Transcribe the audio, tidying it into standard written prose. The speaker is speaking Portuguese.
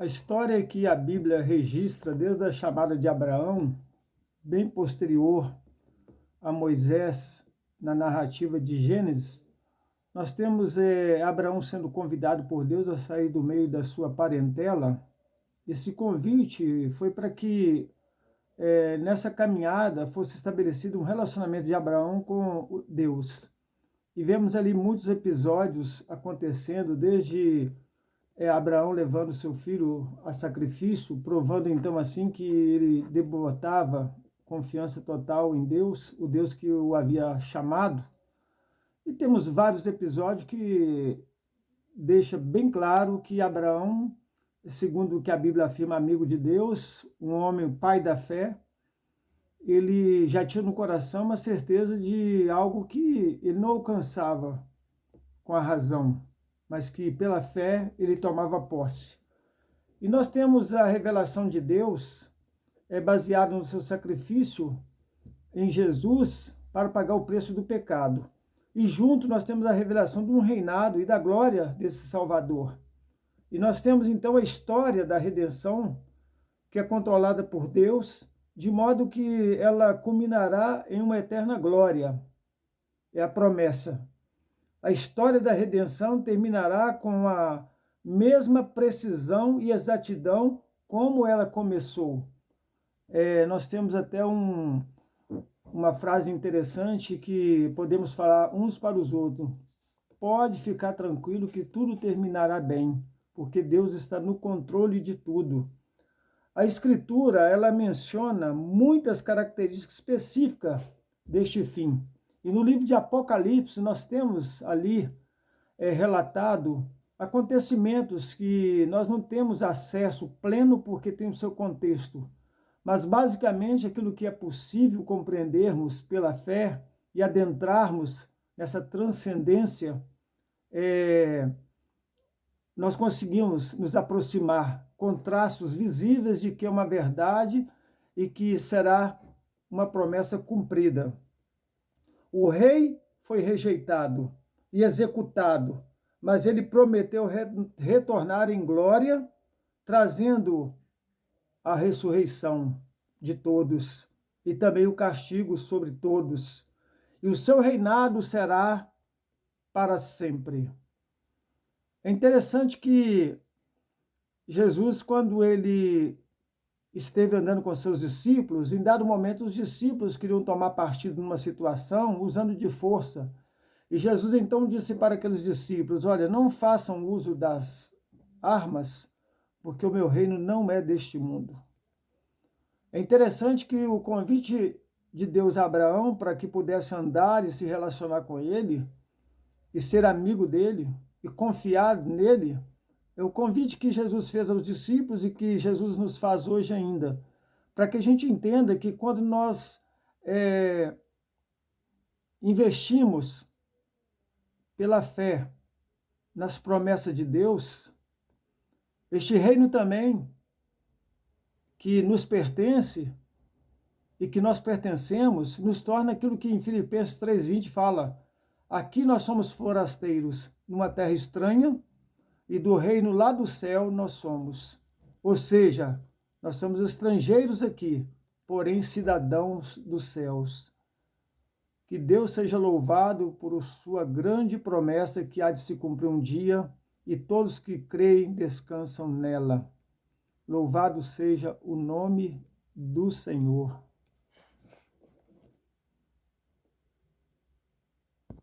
A história que a Bíblia registra desde a chamada de Abraão, bem posterior a Moisés, na narrativa de Gênesis, nós temos Abraão sendo convidado por Deus a sair do meio da sua parentela. Esse convite foi para que nessa caminhada fosse estabelecido um relacionamento de Abraão com Deus. E vemos ali muitos episódios acontecendo, desde Abraão levando seu filho a sacrifício, provando então assim que ele debotava confiança total em Deus, o Deus que o havia chamado. E temos vários episódios que deixa bem claro que Abraão, segundo o que a Bíblia afirma, amigo de Deus, um homem, pai da fé, ele já tinha no coração uma certeza de algo que ele não alcançava com a razão, mas que pela fé ele tomava posse. E nós temos a revelação de Deus, baseada no seu sacrifício em Jesus para pagar o preço do pecado. E junto nós temos a revelação de um reinado e da glória desse Salvador. E nós temos então a história da redenção, que é controlada por Deus, de modo que ela culminará em uma eterna glória. É a promessa. A história da redenção terminará com a mesma precisão e exatidão como ela começou. Nós temos até uma frase interessante que podemos falar uns para os outros. Pode ficar tranquilo que tudo terminará bem, porque Deus está no controle de tudo. A Escritura, ela menciona muitas características específicas deste fim. E no livro de Apocalipse, nós temos ali relatado acontecimentos que nós não temos acesso pleno porque tem o seu contexto. Mas, basicamente, aquilo que é possível compreendermos pela fé e adentrarmos nessa transcendência, nós conseguimos nos aproximar com traços visíveis de que é uma verdade e que será uma promessa cumprida. O rei foi rejeitado e executado, mas ele prometeu retornar em glória, trazendo a ressurreição de todos e também o castigo sobre todos. E o seu reinado será para sempre. É interessante que Jesus, quando ele esteve andando com seus discípulos, em dado momento os discípulos queriam tomar partido numa situação usando de força. E Jesus então disse para aqueles discípulos: olha, não façam uso das armas, porque o meu reino não é deste mundo. É interessante que o convite de Deus a Abraão para que pudesse andar e se relacionar com ele, e ser amigo dele, e confiar nele, é o convite que Jesus fez aos discípulos e que Jesus nos faz hoje ainda, para que a gente entenda que quando nós investimos pela fé nas promessas de Deus, este reino também que nos pertence e que nós pertencemos, nos torna aquilo que em Filipenses 3:20 fala: aqui nós somos forasteiros numa terra estranha, e do reino lá do céu nós somos. Ou seja, nós somos estrangeiros aqui, porém cidadãos dos céus. Que Deus seja louvado por sua grande promessa que há de se cumprir um dia, e todos que creem descansam nela. Louvado seja o nome do Senhor.